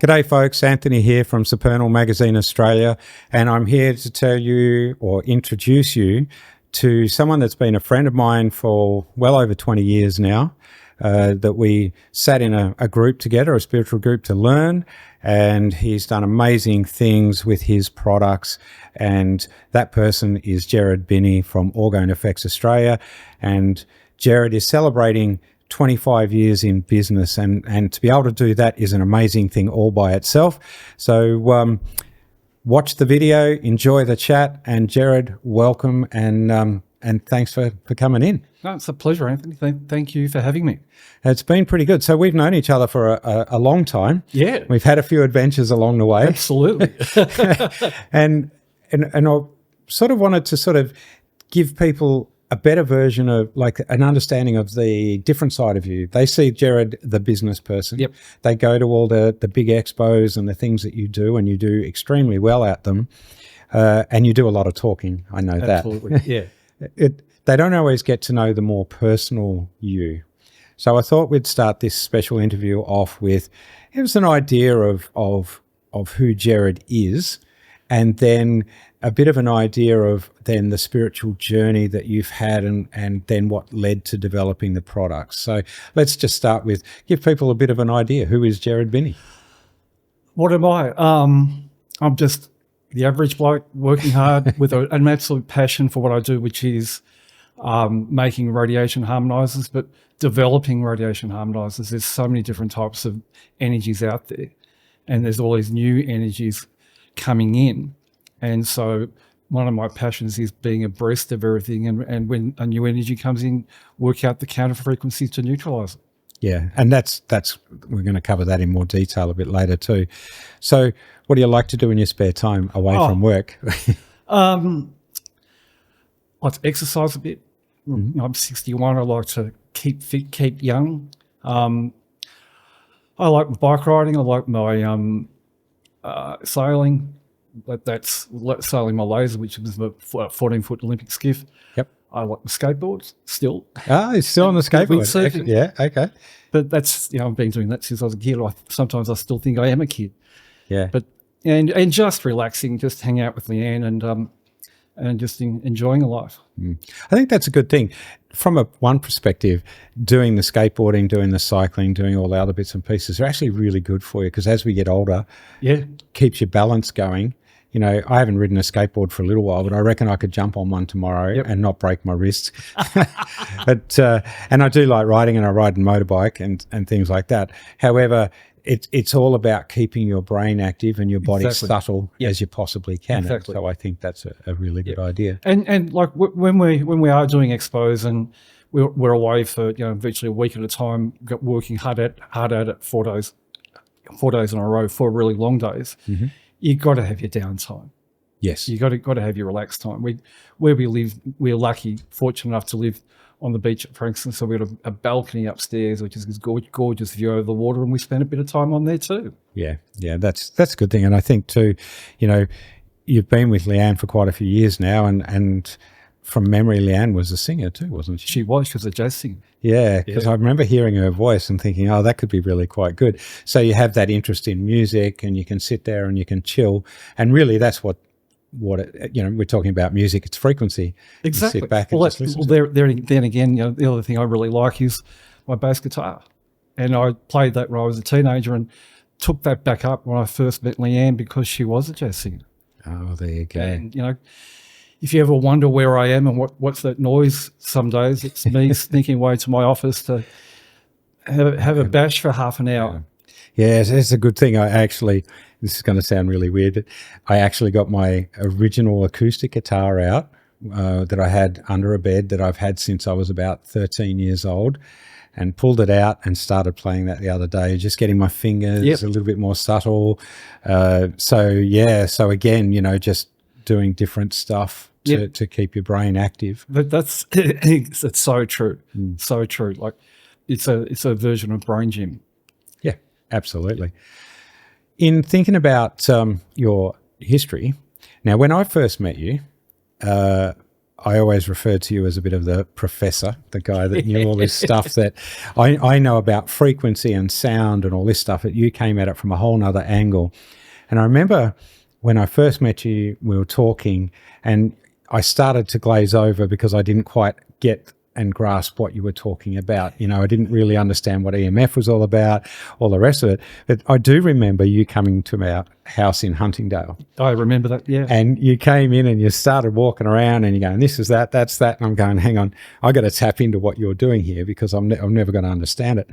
G'day folks, Anthony here from Supernal Magazine Australia, and I'm here to tell you or introduce you to someone that's been a friend of mine for well over 20 years now, that we sat in a group together, a spiritual group, to learn, and he's done amazing things with his products, and that person is Gerard Bini from Orgone Effects Australia, and Gerard is celebrating 25 years in business, and to be able to do that is an amazing thing all by itself. So watch the video, enjoy the chat, and Gerard, welcome, and thanks for coming in. No, it's a pleasure, Anthony. Thank you for having me. It's been pretty good. So we've known each other for a long time. Yeah. We've had a few adventures along the way. Absolutely. and I sort of wanted to give people a better version of, like, an understanding of the different side of you. They see Gerard, the business person. Yep. They go to all the big expos and the things that you do, and you do extremely well at them. And you do a lot of talking. I know Absolutely. that. Yeah. They don't always get to know the more personal you. So I thought we'd start this special interview off with, it was an idea of who Gerard is, and then a bit of an idea of then the spiritual journey that you've had, and then what led to developing the products. So let's just start with, give people a bit of an idea. Who is Gerard Bini? What am I? I'm just the average bloke working hard with an absolute passion for what I do, which is making radiation harmonizers, but developing radiation harmonizers. There's so many different types of energies out there, and there's all these new energies coming in. And so one of my passions is being abreast of everything, and when a new energy comes in, work out the counter frequencies to neutralize it. Yeah, and that's we're going to cover that in more detail a bit later too. So what do you like to do in your spare time away from work? I like to exercise a bit. Mm-hmm. I'm 61. I like to keep fit, keep young. I like bike riding. I like my sailing. That's sailing my laser, which is a 14-foot Olympic skiff. Yep. I like the skateboards still. Ah, he's still on the skateboard. Yeah, okay. But that's, I've been doing that since I was a kid. Sometimes I still think I am a kid. Yeah. But and just relaxing, just hang out with Leanne and just enjoying life. I think that's a good thing. From one perspective, doing the skateboarding, doing the cycling, doing all the other bits and pieces are actually really good for you, because as we get older, keeps your balance going. I haven't ridden a skateboard for a little while, but I reckon I could jump on one tomorrow and not break my wrists. But and I do like riding, and I ride a motorbike and things like that. However, it's all about keeping your brain active and your body subtle as you possibly can. Exactly. So I think that's a really good idea. And like when we are doing expos and we're away for virtually a week at a time, working hard at it 4 days in a row, 4 really long days. Mm-hmm. You got to have your downtime. Yes, you got to have your relaxed time. Where we live, we're lucky, fortunate enough to live on the beach at Frankston, so we've got a balcony upstairs, which is this gorgeous view over the water, and we spend a bit of time on there too. Yeah, that's a good thing. And I think too, you've been with Leanne for quite a few years now, and from memory, Leanne was a singer too, wasn't she? She was a jazz singer. Yeah, because I remember hearing her voice and thinking, oh, that could be really quite good. So you have that interest in music, and you can sit there and you can chill, and really that's what we're talking about music. It's frequency. Exactly. You sit back and just listen. Then again, the other thing I really like is my bass guitar, and I played that when I was a teenager, and took that back up when I first met Leanne, because she was a jazz singer. Oh, there you go. And if you ever wonder where I am and what's that noise, some days it's me sneaking away to my office to have a bash for half an hour. Yeah, it's a good thing. This is going to sound really weird. I actually got my original acoustic guitar out that I had under a bed that I've had since I was about 13 years old, and pulled it out and started playing that the other day, just getting my fingers a little bit more subtle. So again, just doing different stuff to keep your brain active. But it's so true. So true. Like it's a version of brain gym. Yeah, absolutely. In thinking about your history, now when I first met you, I always referred to you as a bit of the professor, the guy that knew all this stuff that I know about frequency and sound and all this stuff, that you came at it from a whole nother angle. And I remember when I first met you, we were talking and I started to glaze over because I didn't quite get and grasp what you were talking about. You know, I didn't really understand what EMF was all about, all the rest of it. But I do remember you coming to our house in Huntingdale. I remember that, yeah. And you came in and you started walking around and you're going, this is that, that's that. And I'm going, hang on, I got to tap into what you're doing here because I'm never going to understand it.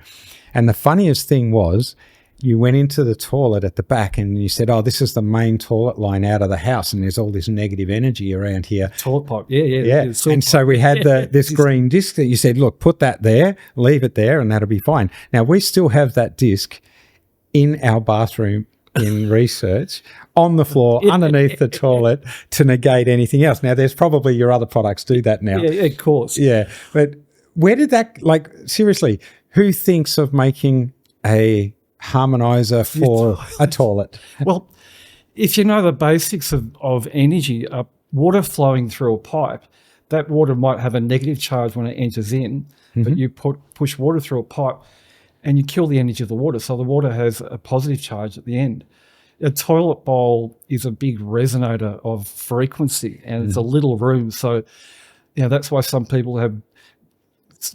And the funniest thing was, you went into the toilet at the back and you said, oh, this is the main toilet line out of the house and there's all this negative energy around here. Toilet pipe, yeah. And so we had this green disc that you said, look, put that there, leave it there, and that'll be fine. Now, we still have that disc in our bathroom in research on the floor underneath the toilet to negate anything else. Now, there's probably your other products do that now. Yeah, of course. Yeah. But where did that, like, seriously, who thinks of making a harmonizer for a toilet? Well, if you know the basics of energy, water flowing through a pipe, that water might have a negative charge when it enters in, but you push water through a pipe and you kill the energy of the water. So the water has a positive charge at the end. A toilet bowl is a big resonator of frequency and it's a little room. So, you know, that's why some people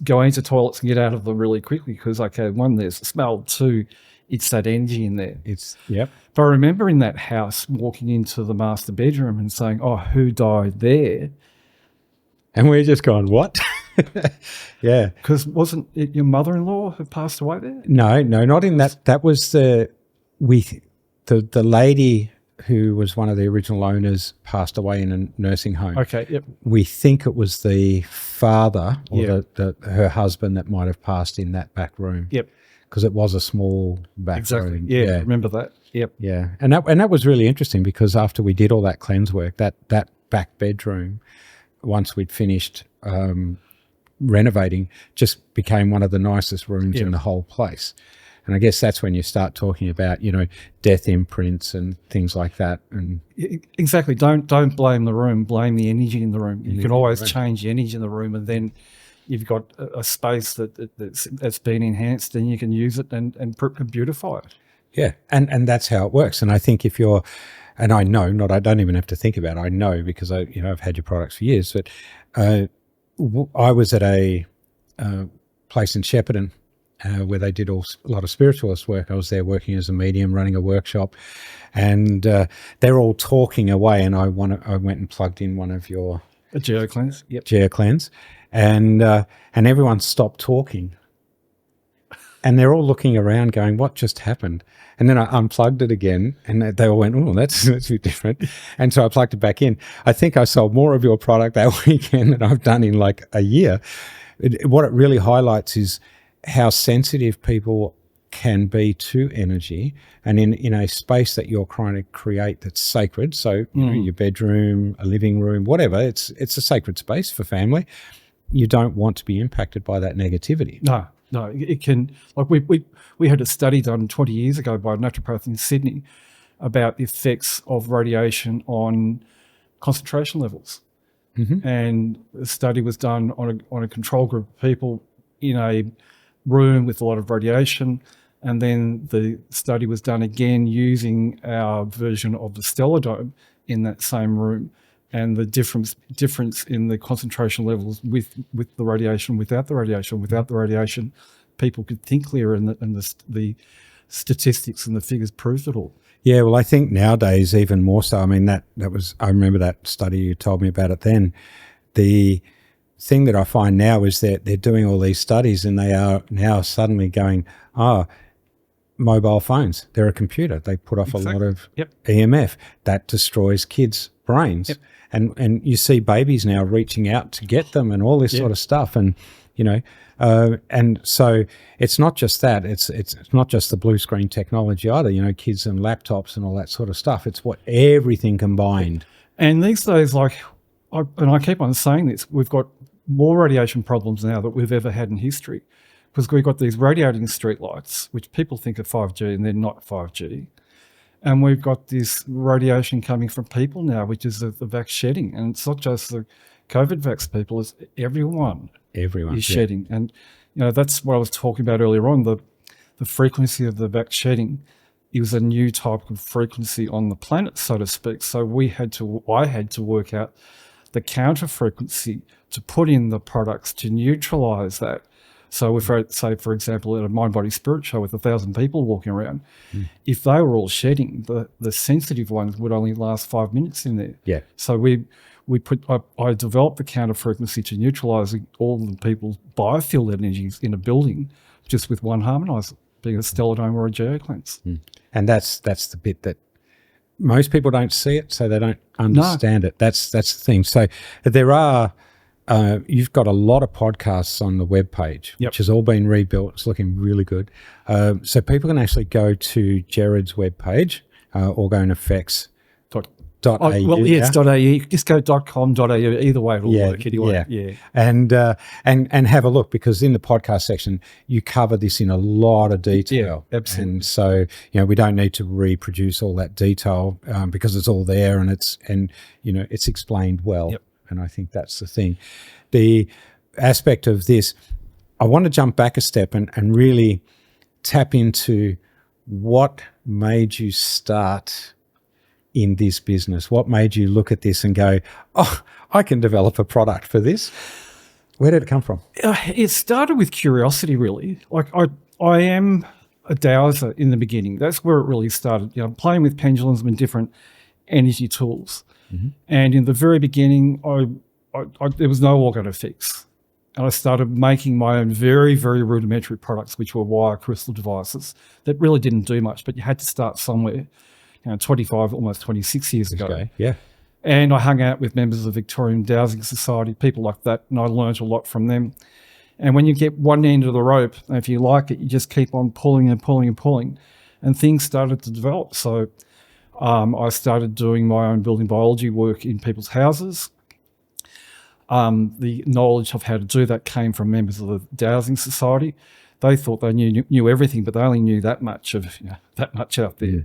go into toilets and get out of them really quickly because, okay, one, there's a smell, two, it's that energy in there. But I remember in that house walking into the master bedroom and saying, oh, who died there? And we're just going, what? Yeah. Because wasn't it your mother-in-law who passed away there? No, not in that. That was the lady who was one of the original owners passed away in a nursing home. Okay, yep. We think it was the father or her husband that might have passed in that back room. Yep. Because it was a small back room. Yeah, remember that. Yep. Yeah. And that was really interesting because after we did all that cleanse work, that back bedroom, once we'd finished renovating, just became one of the nicest rooms in the whole place. And I guess that's when you start talking about, you know, death imprints and things like that. And exactly. Don't blame the room, blame the energy in the room. You can always change the energy in the room and then you've got a space that's been enhanced and you can use it and beautify it. Yeah, and that's how it works. And I think if you're, and I know, I don't even have to think about it, I know because I've had your products for years, but I was at a place in Shepparton where they did a lot of spiritualist work. I was there working as a medium, running a workshop, and they're all talking away, and I went and plugged in one of your... A GeoCleanse? Yep. GeoCleanse. And everyone stopped talking. And they're all looking around going, what just happened? And then I unplugged it again and they all went, oh, that's a bit different. And so I plugged it back in. I think I sold more of your product that weekend than I've done in like a year. What it really highlights is how sensitive people can be to energy, and in a space that you're trying to create that's sacred. So you know, your bedroom, a living room, whatever, it's a sacred space for family. You don't want to be impacted by that negativity. No, it can, like we had a study done 20 years ago by a naturopath in Sydney about the effects of radiation on concentration levels. And the study was done on a control group of people in a room with a lot of radiation. And then the study was done again using our version of the stellar dome in that same room. And the difference in the concentration levels with the radiation, without the radiation, people could think clearer, and the statistics and the figures proved it all. Yeah, well, I think nowadays even more so. I mean, that was, I remember that study, you told me about it then. The thing that I find now is that they're doing all these studies and they are now suddenly going, mobile phones, they're a computer. They put off a lot of EMF that destroys kids' brains. And you see babies now reaching out to get them and all this sort of stuff. And, you know, and so it's not just that, it's not just the blue screen technology either, you know, kids and laptops and all that sort of stuff. It's what everything combined. And these days, like, I keep on saying this, we've got more radiation problems now that we've ever had in history, because we've got these radiating streetlights, which people think are 5G and they're not 5G. And we've got this radiation coming from people now, which is the vax shedding. And it's not just the COVID vax people is everyone Everyone is shedding. And, that's what I was talking about earlier on, the frequency of the vax shedding. It was a new type of frequency on the planet, so to speak. So I had to work out the counter frequency to put in the products to neutralize that. So if I say, for example, at a Mind Body Spirit show with 1,000 people walking around, if they were all shedding, the sensitive ones would only last 5 minutes in there. Yeah. So I developed the counter frequency to neutralize all the people's biofield energies in a building just with one harmonizer, being a stellar dome or a geocleanse. And that's the bit that most people don't see it, so they don't understand it. That's the thing. So there are, you've got a lot of podcasts on the webpage, which has all been rebuilt. It's looking really good. So people can actually go to Gerard's webpage, Orgone Effects. .au, it's .au. Just go .com.au. Either way, it'll work anyway. Yeah. And have a look, because in the podcast section you cover this in a lot of detail. Yeah, absolutely. And so we don't need to reproduce all that detail because it's all there and it's explained well. Yep. And I think that's the thing. The aspect of this, I want to jump back a step and really tap into what made you start in this business. What made you look at this and go, oh, I can develop a product for this? Where did it come from? It started with curiosity, really. Like I am a dowser in the beginning. That's where it really started. Playing with pendulums and different energy tools. And in the very beginning, there was no Orgone Effects. And I started making my own very, very rudimentary products, which were wire crystal devices that really didn't do much, but you had to start somewhere. 25, almost 26 years ago. Okay. Yeah. And I hung out with members of the Victorian Dowsing Society, people like that, and I learned a lot from them. And when you get one end of the rope, if you like it, you just keep on pulling and pulling and pulling, and things started to develop. So I started doing my own building biology work in people's houses. The knowledge of how to do that came from members of the Dowsing Society. They thought they knew everything, but they only knew that much out there.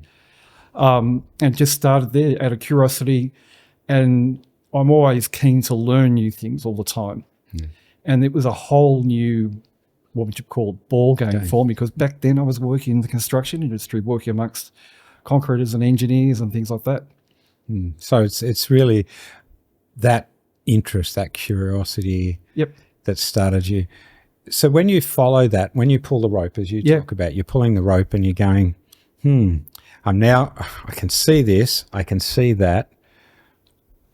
And just started there out of curiosity, and I'm always keen to learn new things all the time. And it was a whole new, what would you call it, ball game for me, because back then I was working in the construction industry, working amongst concreters and engineers and things like that. So it's really that interest, that curiosity that started you. So when you follow that, when you pull the rope, as you talk about, you're pulling the rope and you're going, I can see this, I can see that.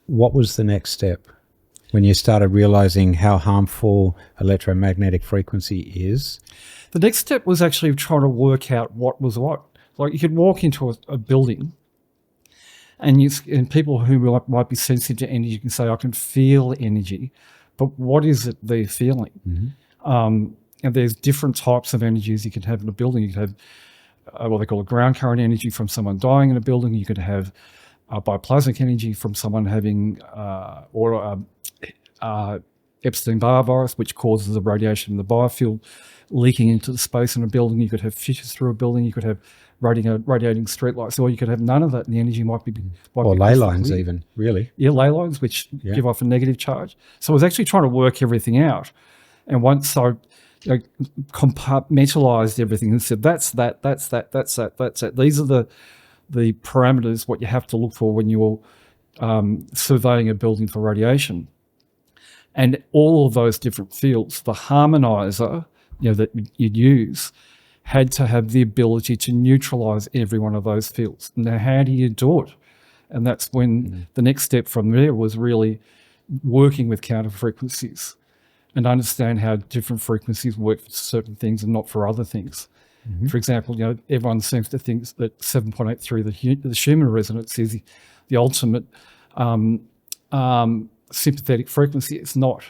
What was the next step when you started realizing how harmful electromagnetic frequency is? The next step was actually trying to work out what was what. Like, you could walk into a building and people who might be sensitive to energy can say, I can feel energy, but what is it they're feeling? And there's different types of energies you can have in a building. You can have what they call a ground current energy from someone dying in a building. You could have bioplasmic energy from someone having Epstein-Barr virus, which causes the radiation in the biofield leaking into the space in a building. You could have fissures through a building. You could have radiating streetlights, or you could have none of that, and the energy might be ley lines even, really. Yeah, ley lines, which give off a negative charge. So I was actually trying to work everything out, and once I compartmentalized everything and said, that's that. These are the parameters, what you have to look for when you're surveying a building for radiation. And all of those different fields, the harmonizer that you'd use had to have the ability to neutralize every one of those fields. Now, how do you do it? And that's when the next step from there was really working with counter frequencies and understand how different frequencies work for certain things and not for other things. For example, everyone seems to think that 7.83, the Schumann resonance, is the ultimate sympathetic frequency. It's not.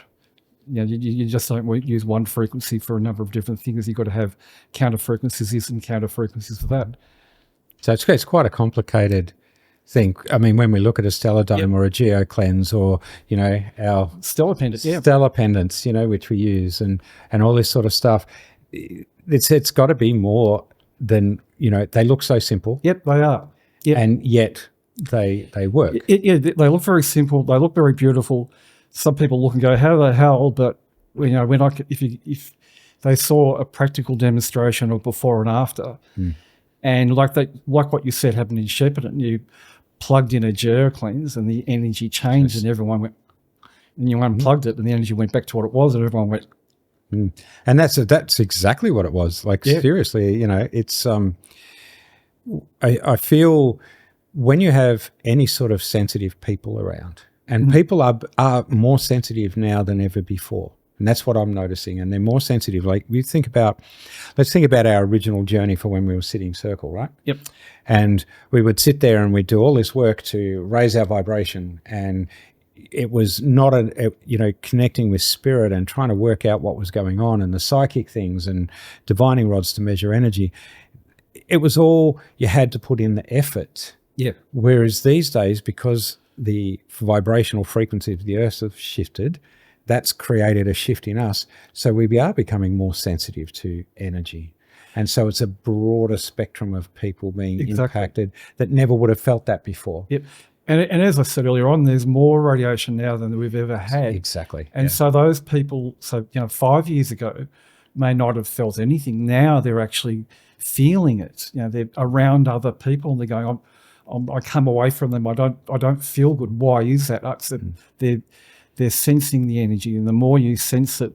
You just don't use one frequency for a number of different things. You've got to have counter frequencies and counter frequencies for that. So it's quite a complicated thing. I mean, when we look at a stellar dome or a geocleanse, or our stellar pendants, stellar pendants, which we use, and all this sort of stuff, it's got to be more than they look so simple. Yep, they are. Yep. And yet they work. They look very simple. They look very beautiful. some people look and go, how the hell? But if they saw a practical demonstration of before and after, and like what you said happened in Shepparton, you plugged in a Ger cleanse and the energy changed, and everyone went, and you unplugged it and the energy went back to what it was, and everyone went. And that's exactly what it was. Like, seriously, it's I feel when you have any sort of sensitive people around, and people are more sensitive now than ever before. And that's what I'm noticing. And they're more sensitive. Like, let's think about our original journey for when we were sitting circle, right? Yep. And we would sit there and we'd do all this work to raise our vibration. And it was not connecting with spirit and trying to work out what was going on, and the psychic things and divining rods to measure energy. It was all you had to put in the effort. Yeah. Whereas these days, because the vibrational frequency of the earth have shifted, that's created a shift in us. So we are becoming more sensitive to energy. And so it's a broader spectrum of people being impacted that never would have felt that before. Yep. And as I said earlier on, there's more radiation now than we've ever had. Exactly. And so those people, 5 years ago, may not have felt anything. Now they're actually feeling it. They're around other people and they're going, I come away from them. I don't feel good. Why is that? They're sensing the energy, and the more you sense it,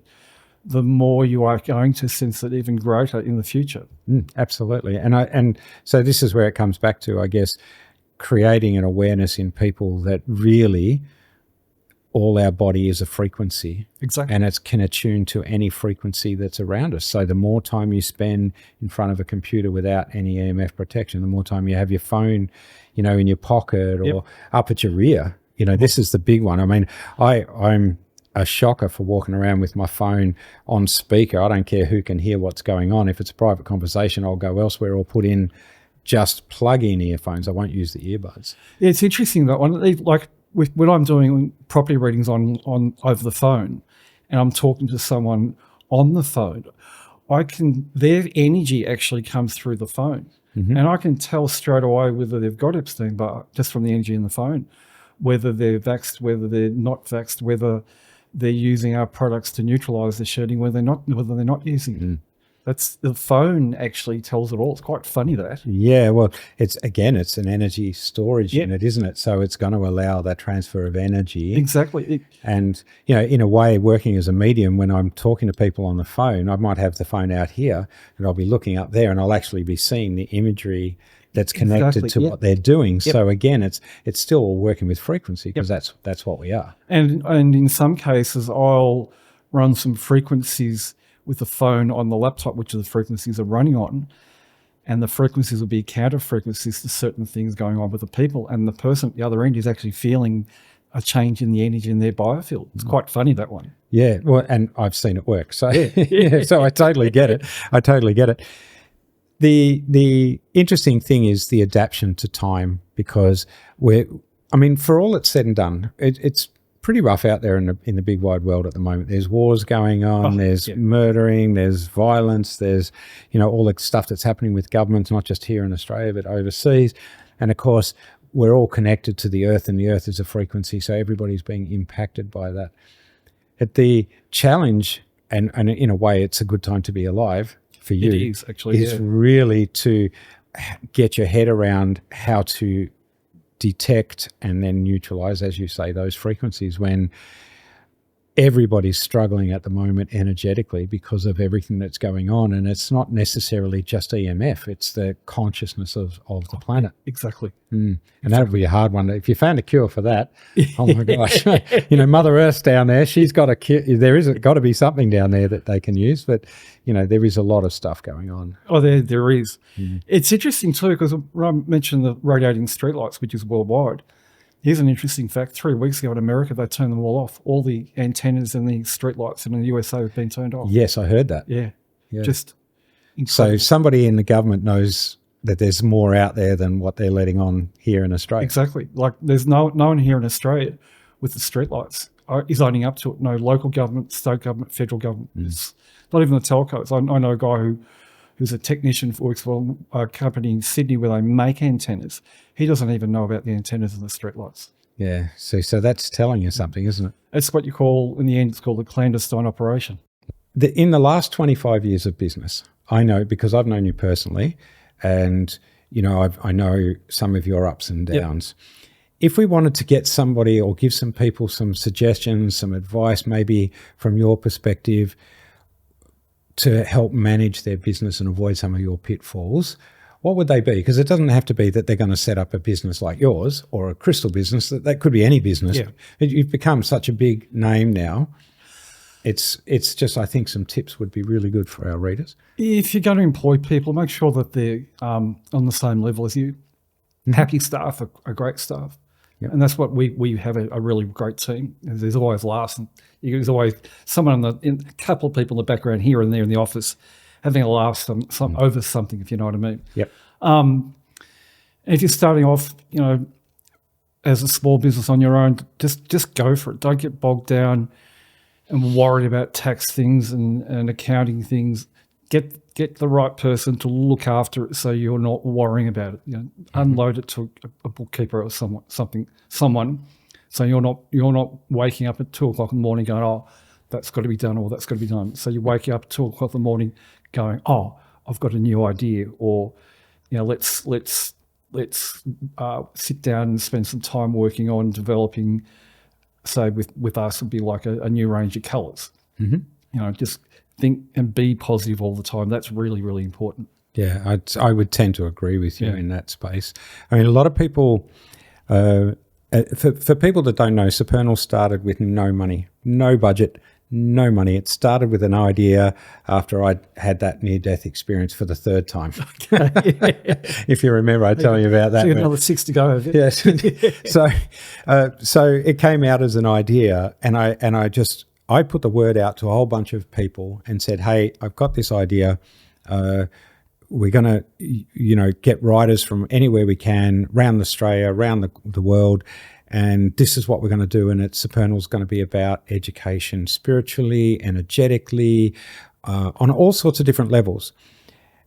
the more you are going to sense it even greater in the future. Absolutely. And so this is where it comes back to, I guess, creating an awareness in people that really all our body is a frequency. Exactly. And it can attune to any frequency that's around us. So the more time you spend in front of a computer without any EMF protection, the more time you have your phone, in your pocket or up at your ear. This is the big one. I mean, I'm a shocker for walking around with my phone on speaker. I don't care who can hear what's going on. If it's a private conversation, I'll go elsewhere or put in just plug-in earphones. I won't use the earbuds. Yeah, it's interesting that one. Like when I'm doing property readings on over the phone, and I'm talking to someone on the phone, their energy actually comes through the phone, and I can tell straight away whether they've got Epstein-Barr just from the energy in the phone, whether they're vaxxed, whether they're not vaxxed, whether they're using our products to neutralise the shedding, whether they're not using it. That's the phone actually tells it all. It's quite funny that. Yeah, well, it's an energy storage unit, isn't it? So it's going to allow that transfer of energy. Exactly. And, in a way, working as a medium, when I'm talking to people on the phone, I might have the phone out here and I'll be looking up there and I'll actually be seeing the imagery that's connected to what they're doing. So again, it's still working with frequency because that's what we are. And in some cases, I'll run some frequencies with the phone on the laptop, which are the frequencies are running on, and the frequencies will be counter frequencies to certain things going on with the people, and the person at the other end is actually feeling a change in the energy in their biofield. It's quite funny, that one. Yeah, well, and I've seen it work. So so I totally get it. The interesting thing is the adaptation to time, because for all it's said and done, it's pretty rough out there in the big wide world at the moment. There's wars going on, there's murdering, there's violence, there's all the stuff that's happening with governments, not just here in Australia but overseas. And of course, we're all connected to the earth, and the earth is a frequency, so everybody's being impacted by that. At the challenge, and in a way, it's a good time to be alive for you. It is actually is really to get your head around how to detect and then neutralize, as you say, those frequencies when everybody's struggling at the moment energetically because of everything that's going on. And it's not necessarily just EMF, it's the consciousness of the planet. Exactly. And that would be a hard one. If you found a cure for that, oh my gosh, Mother Earth's down there, she's got a cure. There is got to be something down there that they can use, but there is a lot of stuff going on. Oh, there is. It's interesting too, because I mentioned the radiating streetlights, which is worldwide. Here's an interesting fact. 3 weeks ago in America, they turned them all off. All the antennas and the streetlights in the USA have been turned off. Yes, I heard that. Yeah. Just So incredible. somebody in the government knows that there's more out there than what they're letting on here in Australia. Exactly. Like there's no one here in Australia with the streetlights is owning up to it. No local government, state government, federal government. It's not even the telcos. I know a guy who's a technician who works for a company in Sydney where they make antennas. He doesn't even know about the antennas and the streetlights. Yeah. So that's telling you something, isn't it? It's what you call, in the end, it's called a clandestine operation. In the last 25 years of business, I know, because I've known you personally, and I know some of your ups and downs. If we wanted to get somebody or give some people some suggestions, some advice, maybe from your perspective, to help manage their business and avoid some of your pitfalls, what would they be? Because it doesn't have to be that they're going to set up a business like yours or a crystal business. That could be any business. Yeah. You've become such a big name now. It's just, I think some tips would be really good for our readers. If you're going to employ people, make sure that they're on the same level as you. Happy staff are great staff. Yep. And that's what we have a really great team. There's always laughs. And there's always someone a couple of people in the background here and there in the office having a laugh over something, if you know what I mean. Yep. And if you're starting off, as a small business on your own, just go for it. Don't get bogged down and worried about tax things and accounting things. Get the right person to look after it, so you're not worrying about it. Unload it to a bookkeeper or someone. So you're not waking up at 2 o'clock in the morning going, oh, that's got to be done, or that's got to be done. So you're waking up at 2 o'clock in the morning going, oh, I've got a new idea, or let's sit down and spend some time working on developing. Say with us would be like a new range of colours. Just think and be positive all the time. That's really, really important. Yeah, I would tend to agree with you in that space. I mean, a lot of people, for people that don't know, Supernal started with no money, no budget, no money. It started with an idea after I'd had that near-death experience for the third time. If you remember, I tell you about that. So you got another 6 to go. Yes. So it came out as an idea, and I put the word out to a whole bunch of people and said, hey, I've got this idea. We're going to, get writers from anywhere we can, around Australia, around the world, and this is what we're going to do. And Supernal's going to be about education, spiritually, energetically, on all sorts of different levels.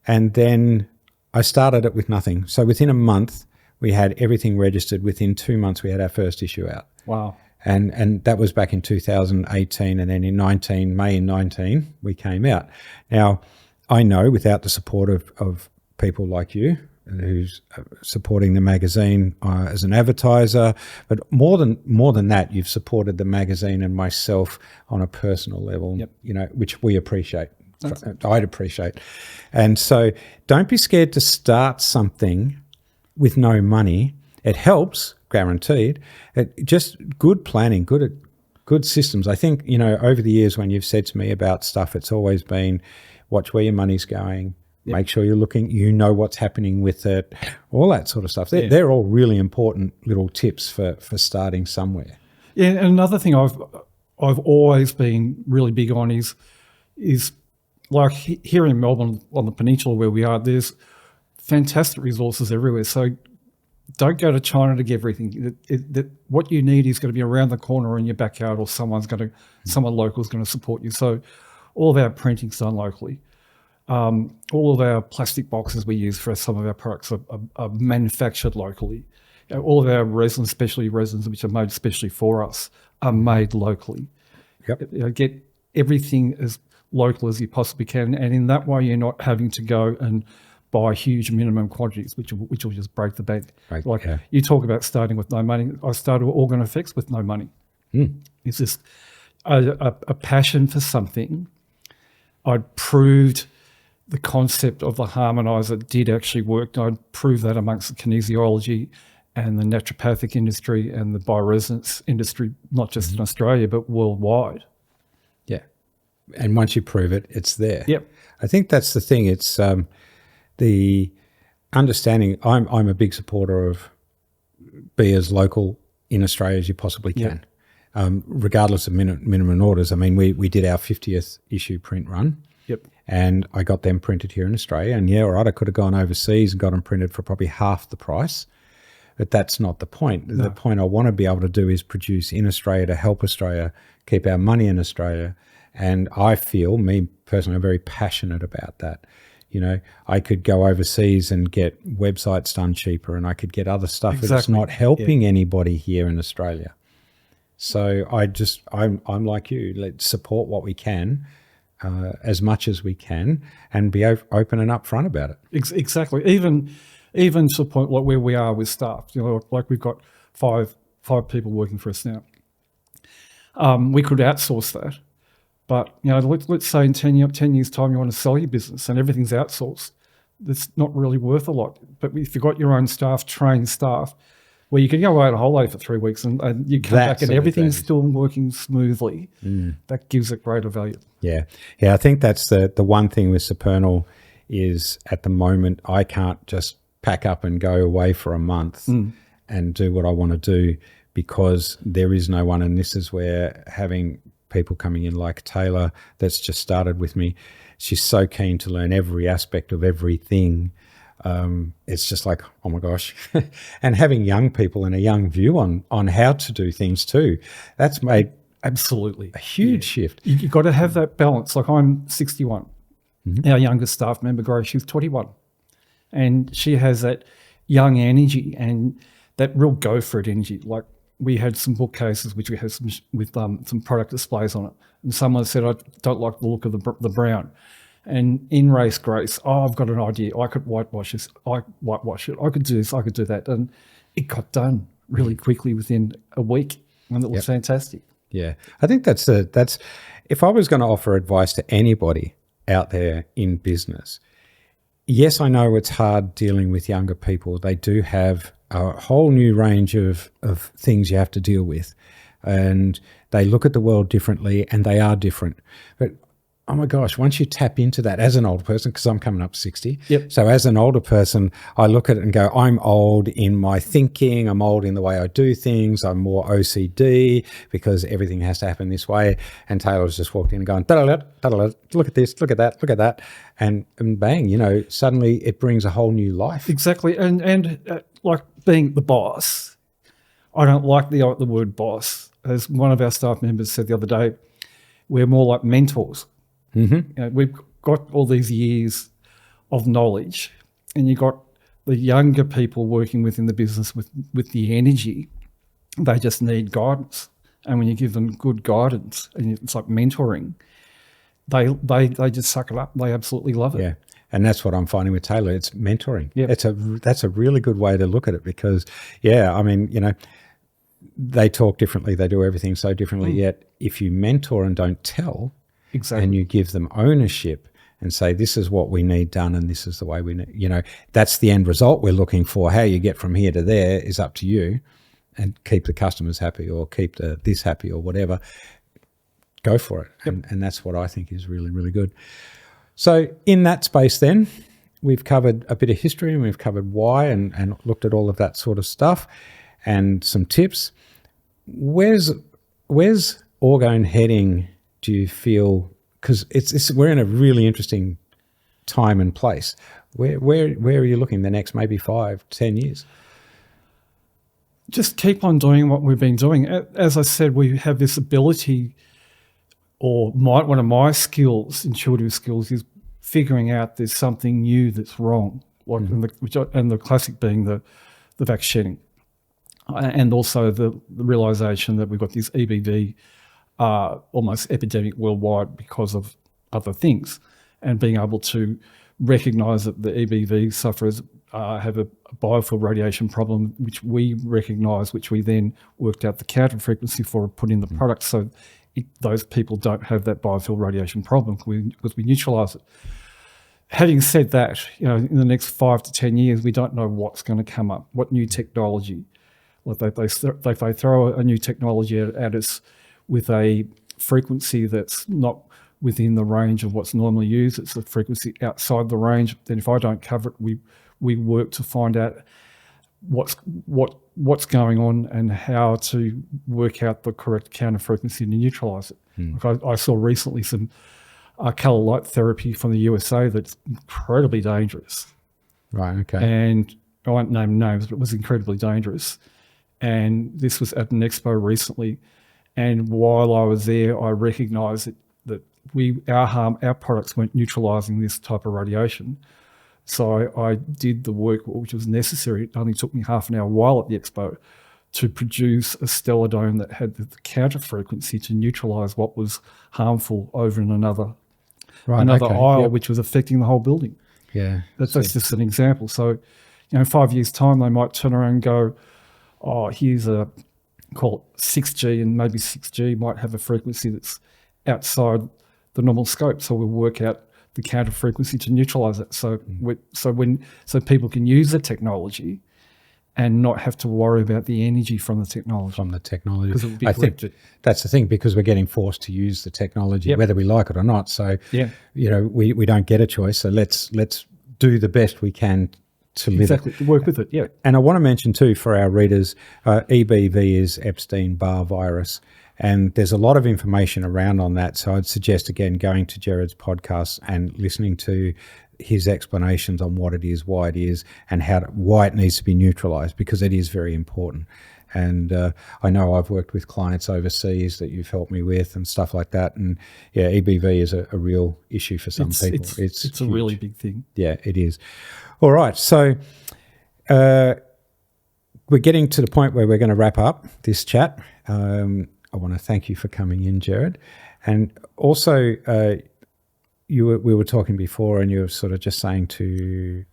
And then I started it with nothing. So within a month, we had everything registered. Within 2 months, we had our first issue out. Wow. And that was back in 2018, and then in May in 19, we came out. Now, I know without the support of people like you, who's supporting the magazine as an advertiser, but more than that, you've supported the magazine and myself on a personal level, which we appreciate. I'd appreciate. And so don't be scared to start something with no money. It helps, guaranteed. Just good planning, good systems. I think, over the years when you've said to me about stuff, it's always been watch where your money's going, make sure you're looking, what's happening with it, all that sort of stuff. They're all really important little tips for starting somewhere. Yeah, and another thing I've always been really big on is like here in Melbourne on the peninsula where we are, there's fantastic resources everywhere. So don't go to China to get everything. What you need is going to be around the corner in your backyard, or someone local is going to support you. So all of our printing's done locally. All of our plastic boxes we use for some of our products are manufactured locally. All of our resins, specialty resins, which are made especially for us, are made locally. Yep. Get everything as local as you possibly can, and in that way, you're not having to go and buy huge minimum quantities, which will just break the bank. Right. You talk about starting with no money. I started with Orgone Effects with no money. It's just a passion for something. I'd proved the concept of the harmonizer did actually work. I'd proved that amongst the kinesiology and the naturopathic industry and the bioresonance industry, not just in Australia, but worldwide. Yeah. And once you prove it, it's there. Yep. I think that's the thing. It's the understanding. I'm a big supporter of be as local in Australia as you possibly can, regardless of minimum orders. I mean, we did our 50th issue print run. Yep. And I got them printed here in Australia. And I could have gone overseas and got them printed for probably half the price. But that's not the point. No. The point I want to be able to do is produce in Australia to help Australia, keep our money in Australia. And I feel, me personally, I'm very passionate about that. You know, I could go overseas and get websites done cheaper, and I could get other stuff that's not helping anybody here in Australia. So I'm like you. Let's support what we can, as much as we can, and be open and upfront about it. Exactly. Even to the point like where we are with staff. You know, like we've got five people working for us now. We could outsource that, but you know, let's say in 10 years' time you want to sell your business and everything's outsourced. That's not really worth a lot. But if you've got your own staff, trained staff, where you can go away on a holiday for 3 weeks and you come back and everything's still working smoothly, that gives it greater value. Yeah. I think that's the one thing with Supernal is at the moment I can't just pack up and go away for a month and do what I want to do, because there is no one. And this is where having people coming in like Taylor that's just started with me, she's so keen to learn every aspect of everything. It's just like, oh my gosh. And having young people and a young view on how to do things too, that's made absolutely a huge shift. You've got to have that balance. Like I'm 61. Our youngest staff member, Grace, she's 21. And she has that young energy and that real go for it energy. Like we had some bookcases which we had some product displays on it, and someone said, I don't like the look of the brown. And in race Grace, I've got an idea. I could whitewash this. I whitewash it. I could do this. I could do that. And it got done really quickly within a week, and it was fantastic. Yeah, I think that's if I was going to offer advice to anybody out there in business, yes, I know it's hard dealing with younger people. They do have a whole new range of things you have to deal with, and they look at the world differently, and they are different. But oh my gosh, once you tap into that as an older person, because I'm coming up 60. So as an older person, I look at it and go, I'm old in my thinking. I'm old in the way I do things. I'm more OCD because everything has to happen this way. And Taylor's just walked in and going, da-da-da, da-da-da, look at this, look at that, look at that. And bang, you know, suddenly it brings a whole new life. Exactly. And like being the boss, I don't like the word boss. As one of our staff members said the other day, we're more like mentors. You know, we've got all these years of knowledge, and you've got the younger people working within the business with the energy. They just need guidance, and when you give them good guidance, and it's like mentoring, they just suck it up. They absolutely love it. Yeah, and that's what I'm finding with Taylor. It's mentoring. Yeah, that's a really good way to look at it, because I mean, you know, they talk differently, they do everything so differently. Yet if you mentor and don't tell. Exactly. And you give them ownership and say, this is what we need done and this is the way we need, you know, that's the end result we're looking for. How you get from here to there is up to you, and keep the customers happy or keep this happy or whatever. Go for it. And that's what I think is really, really good. So in that space then, we've covered a bit of history and we've covered why and looked at all of that sort of stuff and some tips. Where's Orgone heading? Do you feel, because we're in a really interesting time and place. Where are you looking the next maybe 5, 10 years? Just keep on doing what we've been doing. As I said, we have this ability, or one of my skills, intuitive skills, is figuring out there's something new that's wrong. Like and the classic being the vaccinating, and also the realization that we've got this EBV. Almost epidemic worldwide because of other things, and being able to recognise that the EBV sufferers have a biofield radiation problem, which we recognise, which we then worked out the counter frequency for and put in the product, so those people don't have that biofield radiation problem because we neutralise it. Having said that, you know, in the next 5 to 10 years, we don't know what's going to come up, what new technology. Like they throw a new technology at us with a frequency that's not within the range of what's normally used. It's a frequency outside the range. Then if I don't cover it, we work to find out what's going on and how to work out the correct counter frequency to neutralise it. Like I saw recently some colour light therapy from the USA that's incredibly dangerous. Right, okay. And I won't name names, but it was incredibly dangerous. And this was at an expo recently. And while I was there, I recognised that our products weren't neutralizing this type of radiation. So I did the work which was necessary. It only took me half an hour while at the expo to produce a stellar dome that had the counter frequency to neutralize what was harmful over in another aisle, which was affecting the whole building. Yeah. That's just an example. So, in 5 years' time, they might turn around and go, oh, here's call it 6G, and maybe 6G might have a frequency that's outside the normal scope. So we'll work out the counter frequency to neutralize it. So so people can use the technology and not have to worry about the energy from the technology. Because it would be I think that's the thing, because we're getting forced to use the technology, whether we like it or not. So, we don't get a choice. So let's do the best we can to live to work with it. Yeah. And I want to mention too, for our readers, EBV is Epstein-Barr virus. And there's a lot of information around on that. So I'd suggest, again, going to Gerard's podcast and listening to his explanations on what it is, why it is, and why it needs to be neutralized, because it is very important. And I know I've worked with clients overseas that you've helped me with and stuff like that. And EBV is a real issue for some people. It's a really big thing. Yeah, it is. All right. So we're getting to the point where we're going to wrap up this chat. I want to thank you for coming in, Gerard. And also, we were talking before, and you were sort of just saying to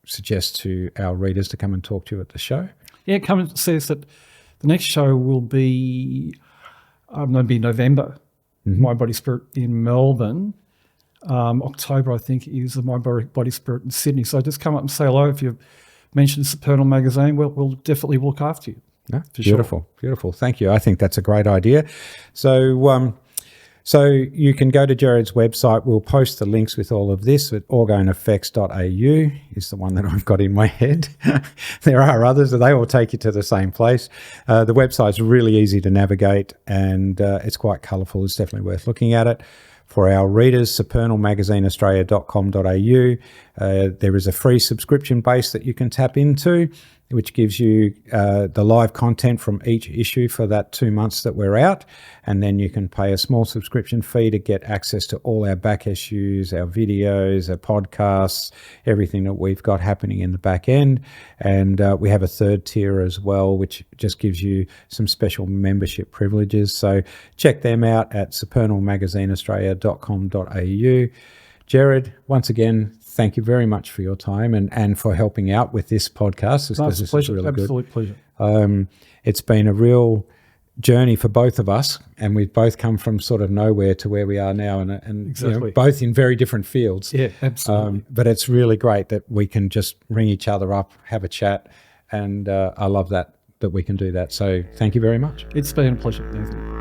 suggest to our readers to come and talk to you at the show. Yeah, come and see us. That the next show will be, November. Mm-hmm. My Body Spirit in Melbourne. October, I think, is My Body Spirit in Sydney. So just come up and say hello. If you mention Supernal magazine, we'll definitely look after you. No, beautiful. Thank you. I think that's a great idea. So you can go to Gerard's website. We'll post the links with all of this at orgoneeffects.au is the one that I've got in my head. There are others, and they all take you to the same place. The website's really easy to navigate, and it's quite colourful. It's definitely worth looking at it. For our readers, supernalmagazineaustralia.com.au. There is a free subscription base that you can tap into, which gives you the live content from each issue for that 2 months that we're out. And then you can pay a small subscription fee to get access to all our back issues, our videos, our podcasts, everything that we've got happening in the back end. And we have a third tier as well, which just gives you some special membership privileges. So check them out at supernalmagazineaustralia.com.au. Gerard, once again, thank you very much for your time and for helping out with this podcast. It's a pleasure. Really absolute pleasure. It's been a real journey for both of us, and we've both come from sort of nowhere to where we are now, and exactly. Both in very different fields. Yeah, absolutely. But it's really great that we can just ring each other up, have a chat, and I love that we can do that. So thank you very much. It's been a pleasure, Nathan.